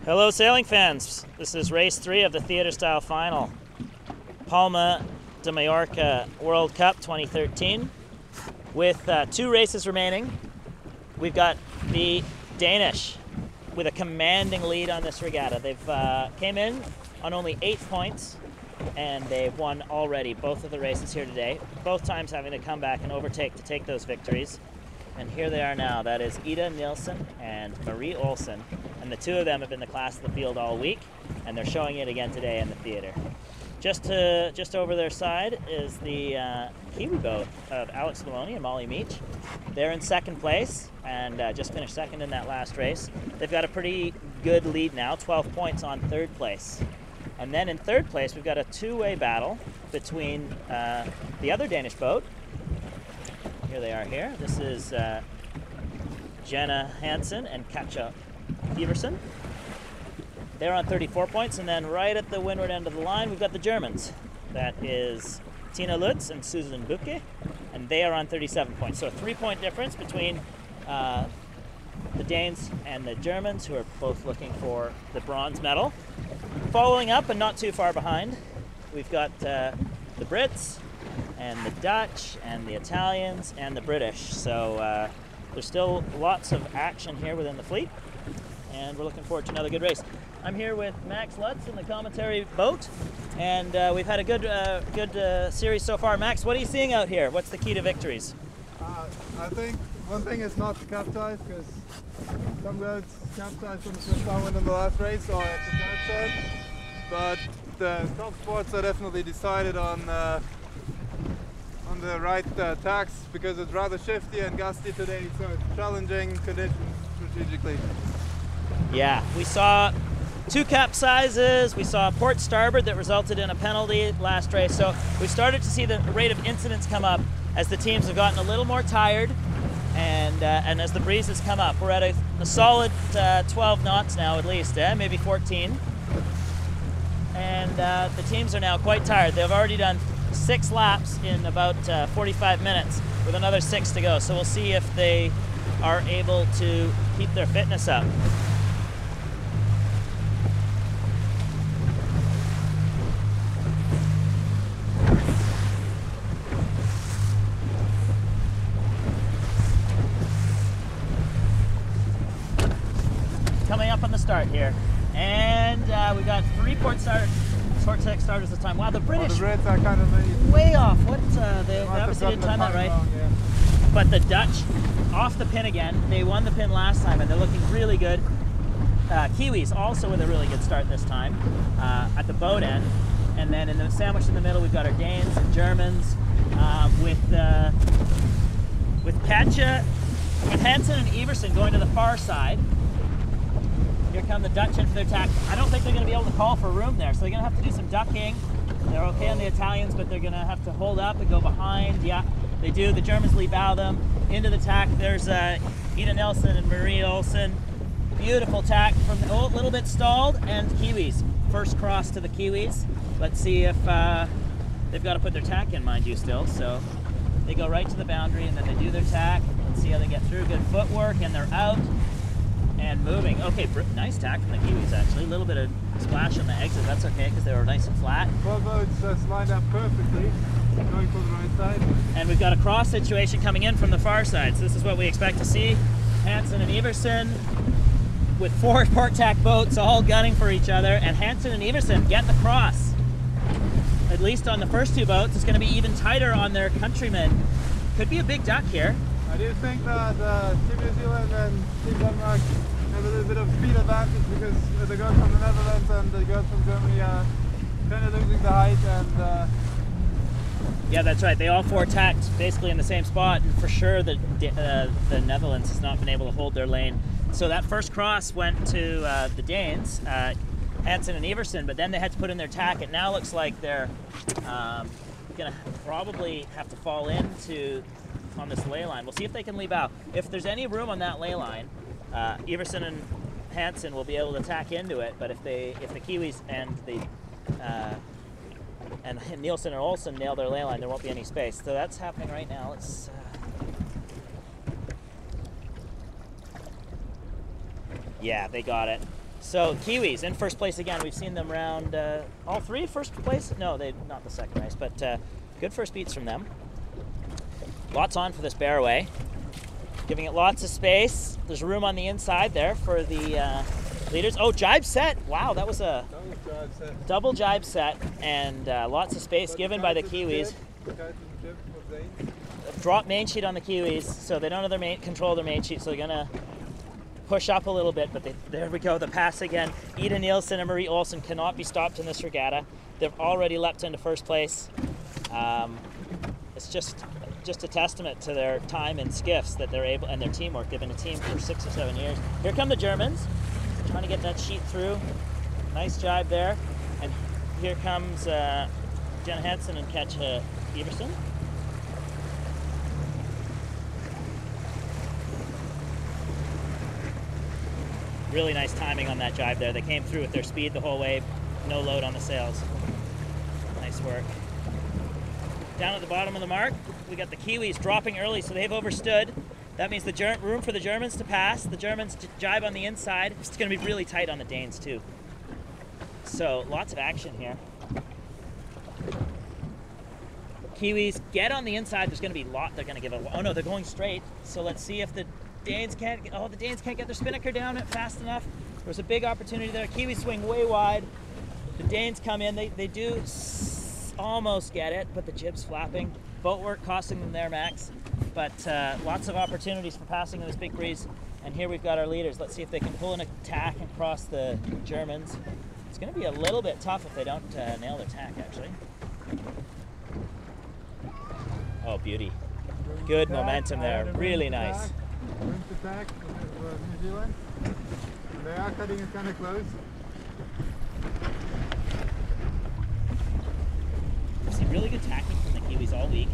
Hello sailing fans, this is race 3 of the theater style final. Palma de Mallorca World Cup 2013. With 2 races remaining, we've got the Danish with a commanding lead on this regatta. They've came in on only 8 points and they've won already both of the races here today, both times having to come back and overtake to take those victories. And here they are now. That is Ida Nielsen and Marie Olsen. And the 2 of them have been the class of the field all week, and they're showing it again today in the theater. Just over their side is the Kiwi boat of Alex Maloney and Molly Meach. They're in 2nd place and just finished 2nd in that last race. They've got a pretty good lead now, 12 points on 3rd place. And then in 3rd place, we've got a 2-way battle between the other Danish boat. Here they are here. This is Jenna Hansen and Katja Everson. They're on 34 points, and then right at the windward end of the line, we've got the Germans. That is Tina Lutz and Susan Bucke, and they are on 37 points. So a 3-point difference between the Danes and the Germans, who are both looking for the bronze medal. Following up, and not too far behind, we've got the Brits, and the Dutch, and the Italians, and the British. So there's still lots of action here within the fleet, and we're looking forward to another good race. I'm here with Max Lutz in the commentary boat, and we've had a good series so far. Max, what are you seeing out here? What's the key to victories? I think one thing is not to capsize, because some boats capsized on the first downwind in the last race or at the third side, but the top spots are definitely decided on the right tacks, because it's rather shifty and gusty today, so it's challenging conditions strategically. Yeah, we saw 2 capsizes, we saw a port starboard that resulted in a penalty last race, so we started to see the rate of incidents come up as the teams have gotten a little more tired and as the breezes come up. We're at a solid 12 knots now at least, maybe 14. And the teams are now quite tired. They've already done 6 laps in about 45 minutes with another 6 to go. So we'll see if they are able to keep their fitness up. Coming up on the start here. And we got 3 port deck starters this time. Wow, the British, Well, the Brits are kind of way off. What they obviously didn't time that right. Wrong, yeah. But the Dutch off the pin again. They won the pin last time, and they're looking really good. Kiwis also with a really good start this time at the boat end. And then in the sandwich in the middle, we've got our Danes and Germans with Katja, with Hansen and Everson going to the far side. Here come the Dutch in for their tack. I don't think they're going to be able to call for room there, so they're going to have to do some ducking. They're okay on the Italians, but they're going to have to hold up and go behind. Yeah, they do. The Germans lead bow them into the tack. There's Ida Nielsen and Marie Olsen. Beautiful tack from a little bit stalled, and Kiwis. First cross to the Kiwis. Let's see if they've got to put their tack in, mind you, still. So they go right to the boundary, and then they do their tack. Let's see how they get through. Good footwork, and they're out. And moving. Okay, nice tack from the Kiwis actually. A little bit of splash on the exit. That's okay because they were nice and flat. Both boats just lined up perfectly, going for the right side. And we've got a cross situation coming in from the far side. So this is what we expect to see. Hansen and Everson with 4 port tack boats all gunning for each other. And Hansen and Everson get the cross. At least on the first 2 boats. It's going to be even tighter on their countrymen. Could be a big duck here. I do think that Team New Zealand and Team Denmark have a little bit of speed advantage, because the girls from the Netherlands and the girls from Germany are kind of losing the height. And yeah, that's right. They all 4 tacked basically in the same spot, and for sure the Netherlands has not been able to hold their lane. So that first cross went to the Danes, Hansen and Everson, but then they had to put in their tack. It now looks like they're going to probably have to fall into on this ley line. We'll see if they can leave out. If there's any room on that ley line, Everson and Hansen will be able to tack into it. But if the Kiwis and Nielsen or Olsen nail their ley line, there won't be any space. So that's happening right now. Let's Yeah, they got it. So Kiwis in first place again. We've seen them round all three first place. No, they not the second race, but good first beats from them. Lots on for this Bearaway. Giving it lots of space. There's room on the inside there for the leaders. Oh, jibe set. Wow, that was a double jibe set and lots of space given by the Kiwis. Drop main sheet on the Kiwis, so they don't have their control their main sheet, so they're gonna push up a little bit, but there we go, the pass again. Ida Nielsen and Marie Olsen cannot be stopped in this regatta. They've already leapt into first place. It's just a testament to their time in skiffs that they're able, and their teamwork. They've been a team for 6 or 7 years. Here come the Germans, trying to get that sheet through. Nice jibe there. And here comes Jenna Hansen and Katja Everson. Really nice timing on that jibe there. They came through with their speed the whole way, no load on the sails. Nice work. Down at the bottom of the mark, we got the Kiwis dropping early, so they've overstood. That means the room for the Germans to pass. The Germans to jibe on the inside. It's going to be really tight on the Danes too. So lots of action here. Kiwis get on the inside. There's going to be a lot. They're going to give a. Oh no, they're going straight. So let's see if the Danes can't. Oh, the Danes can't get their spinnaker down fast enough. There's a big opportunity there. Kiwis swing way wide. The Danes come in. They do almost get it, but the jib's flapping. Boat work costing them their max. But lots of opportunities for passing in this big breeze. And here we've got our leaders. Let's see if they can pull an attack across the Germans. It's going to be a little bit tough if they don't nail their tack, actually. Oh, beauty. Good momentum there. Really nice. Room to tack New Zealand. They are cutting it kind of close. We've seen really good tacking from the Kiwis all week.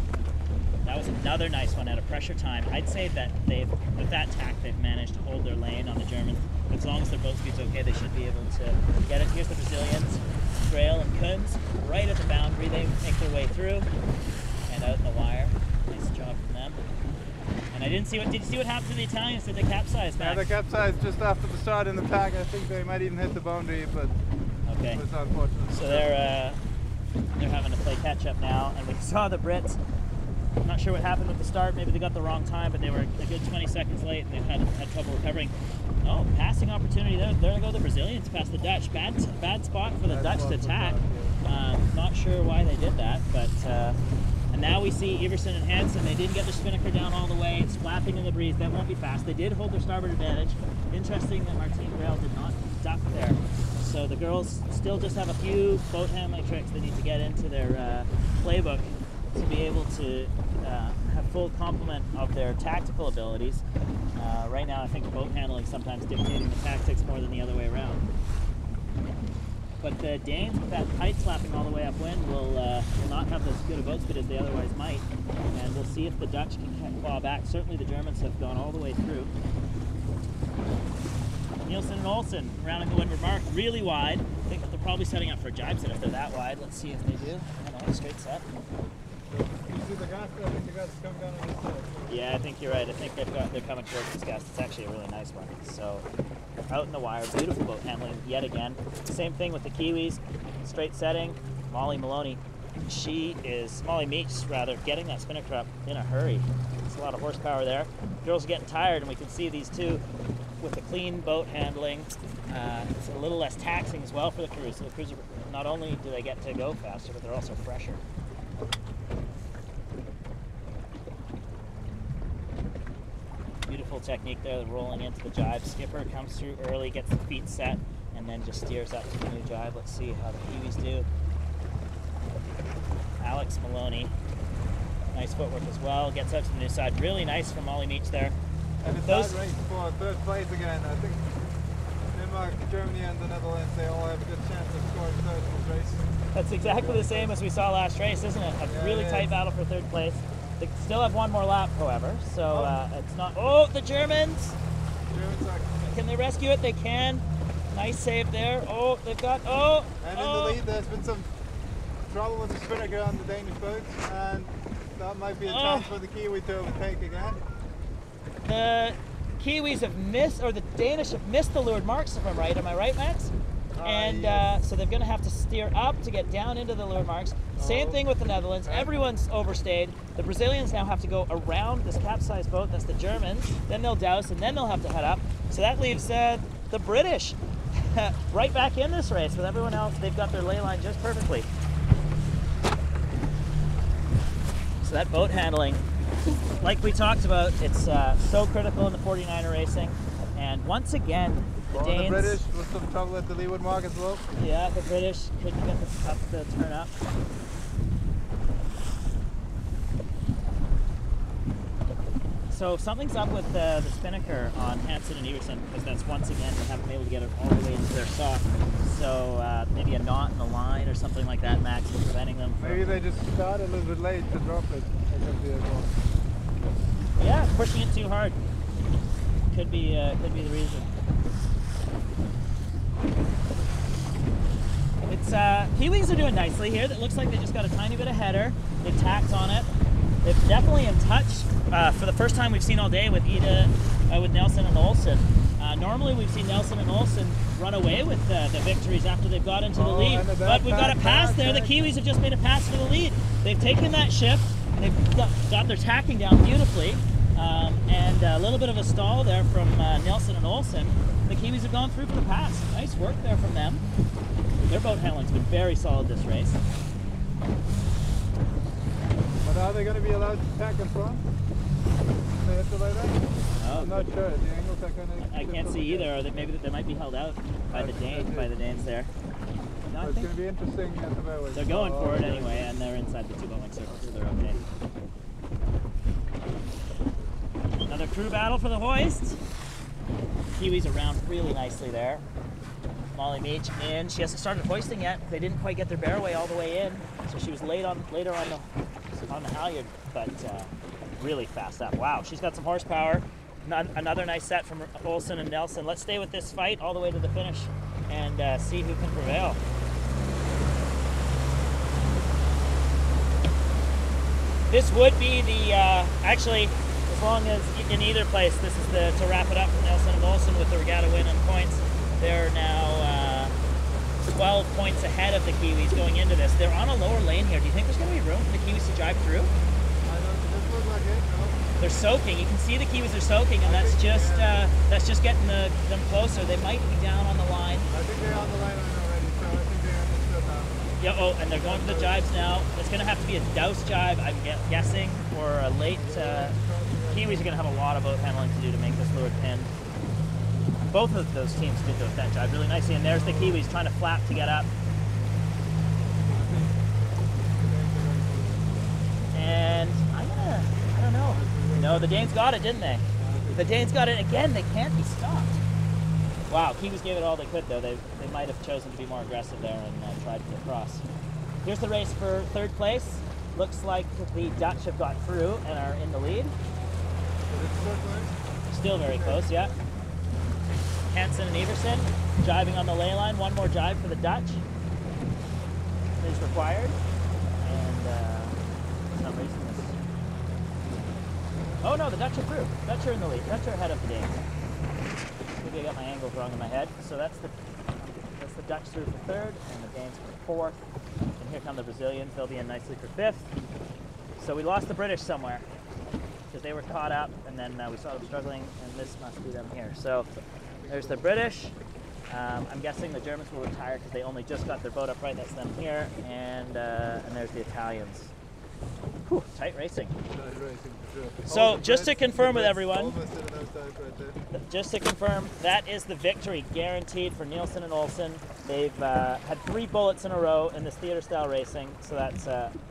That was another nice one at a pressure time. I'd say that with that tack, they've managed to hold their lane on the Germans. As long as their boat speed's okay, they should be able to get it. Here's the Brazilians, Grail and Kunz, right at the boundary. They make their way through and out in the wire. Nice job from them. And I didn't see did you see what happened to the Italians? Did they capsize back? Yeah, they capsized just after the start in the pack. I think they might even hit the boundary, but okay. it was unfortunate. So they're having to play catch up now, and we saw the Brits. I'm not sure what happened with the start. Maybe they got the wrong time, but they were a good 20 seconds late, and they've had trouble recovering. Oh, passing opportunity there. There go the Brazilians past the Dutch. Bad spot for the Dutch to attack. Not sure why they did that, but and now we see Everson and Hansen. They didn't get their spinnaker down all the way. It's flapping in the breeze. That won't be fast. They did hold their starboard advantage. Interesting that Martine Grail did not duck there. So the girls still just have a few boat handling tricks they need to get into their playbook to be able to have full complement of their tactical abilities. Right now, I think boat handling is sometimes dictating the tactics more than the other way around. But the Danes, with that kite slapping all the way upwind, will not have as good a boat speed as they otherwise might. And we'll see if the Dutch can claw back. Certainly the Germans have gone all the way through. Nielsen and Olsen rounding the windward mark, really wide. I think that they're probably setting up for a jibe set if they're that wide. Let's see if they do. I don't know, straight set. You see the gas? I think the gas is coming down on this side. Yeah, I think you're right. I think they're coming towards this gas. It's actually a really nice one. So out in the wire, beautiful boat handling yet again. Same thing with the Kiwis, straight setting. Molly Meach, rather, getting that spinnaker up in a hurry. There's a lot of horsepower there. Girls are getting tired, and we can see these two with the clean boat handling. It's a little less taxing as well for the crews. So the crews, not only do they get to go faster, but they're also fresher. Beautiful technique there, rolling into the jibe. Skipper comes through early, gets the feet set, and then just steers up to the new jibe. Let's see how the Kiwis do. Alex Maloney, nice footwork as well, gets out to the new side. Really nice from Molly Meach there. And it's that race for third place again. I think Denmark, Germany, and the Netherlands, they all have a good chance of scoring third in this race. That's exactly the same as we saw last race, isn't it? A really tight battle for third place. They still have one more lap, however, so it's not... Oh, the Germans! Can they rescue it? They can. Nice save there. Oh, they've got... Oh! And in the lead, there's been some trouble with the spinnaker on the Danish boats, and that might be a chance for the Kiwi to overtake again. The Kiwis have missed, or the Danish have missed the leeward marks, if I'm right. Am I right, Max? And yes. so they're going to have to steer up to get down into the leeward marks. Same thing with the Netherlands. Everyone's overstayed. The Brazilians now have to go around this capsized boat. That's the Germans. Then they'll douse, and then they'll have to head up. So that leaves the British right back in this race with everyone else. They've got their ley line just perfectly. So that boat handling, like we talked about, it's so critical in the 49er racing. And once again, the Danes... The British with some trouble at the leeward mark as well. Yeah, the British couldn't get the pup to turn up. So something's up with the spinnaker on Hansen and Everson, because that's once again they haven't been able to get it all the way into their sock. So maybe a knot in the line or something like that, Max, is preventing them from... Maybe they just started a little bit late to drop it. Yeah, pushing it too hard. Could be the reason. It's Kiwis are doing nicely here. That looks like they just got a tiny bit of header. They tacked on it. They're definitely in touch for the first time we've seen all day with with Nelson and Olsen. Normally we've seen Nelson and Olsen run away with the victories after they've got into the lead. But we've got a pass there. The Kiwis have just made a pass for the lead. They've taken that shift. They've got their tacking down beautifully. And a little bit of a stall there from Nelson and Olsen. The Kiwis have gone through for the pass. Nice work there from them. Their boat handling's been very solid this race. But are they going to be allowed to tack in front? They have to like that? Oh, I'm not sure. The angles are kind of... I can't see either. Or maybe they might be held out by the Danes there. No, it's going to be interesting at the moment. They're going for it anyway, and they're inside the 2 boat length circle, so they're okay. Another crew battle for the hoist. Kiwis around really nicely there. Molly Meach in. She hasn't started hoisting yet. They didn't quite get their bearway all the way in, so she was later on the halyard, but really fast up. Wow, she's got some horsepower. Another nice set from Olsen and Nelson. Let's stay with this fight all the way to the finish and see who can prevail. This would be the actually. As long as in either place, this is to wrap it up for Nelson and Olsen with the regatta win and points. They're now 12 points ahead of the Kiwis going into this. They're on a lower lane here. Do you think there's going to be room for the Kiwis to drive through? Doesn't look like it, no. They're soaking. You can see the Kiwis are soaking, and that's just getting them closer. They might be down on the line. I think they're on the line already, so I think they're understood now. Yeah. Oh, and they're going for the jibes now. It's going to have to be a douse jibe, I'm guessing, or a late. Kiwis are going to have a lot of boat handling to do to make this leeward pin. Both of those teams did those that jibe really nicely, and there's the Kiwis trying to flap to get up. And I don't know. No, the Danes got it, didn't they? The Danes got it again. They can't be stopped. Wow, Kiwis gave it all they could, though. They might have chosen to be more aggressive there and tried to get across. Here's the race for third place. Looks like the Dutch have got through and are in the lead. Still very close, yeah. Hansen and Everson jibing on the ley line. One more jibe for the Dutch is required. And for some reason this... Oh no, the Dutch are through. Dutch are in the lead. Dutch are ahead of the Danes. Maybe I got my angles wrong in my head. So that's the Dutch through for third and the Danes for fourth. And here come the Brazilians. They'll be in nicely for fifth. So we lost the British somewhere, because they were caught up, and then we saw them struggling, and this must be them here. So there's the British. I'm guessing the Germans will retire because they only just got their boat up right. That's them here, and there's the Italians. Whew, tight racing. So just to confirm with everyone, just to confirm, that is the victory guaranteed for Nielsen and Olsen. They've had 3 bullets in a row in this theater style racing, so that's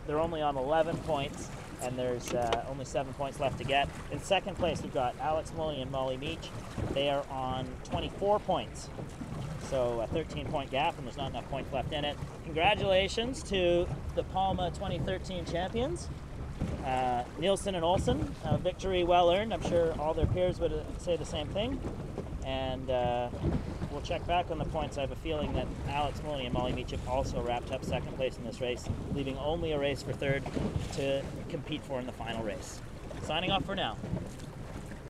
they're only on 11 points. And there's only 7 points left to get. In second place, we've got Alex Mully and Molly Meach. They are on 24 points. So a 13-point gap, and there's not enough points left in it. Congratulations to the Palma 2013 champions, Nielsen and Olsen. Victory well earned. I'm sure all their peers would say the same thing. And we'll check back on the points. I have a feeling that Alex Mully and Molly Meach have also wrapped up second place in this race, leaving only a race for third to compete for in the final race. Signing off for now.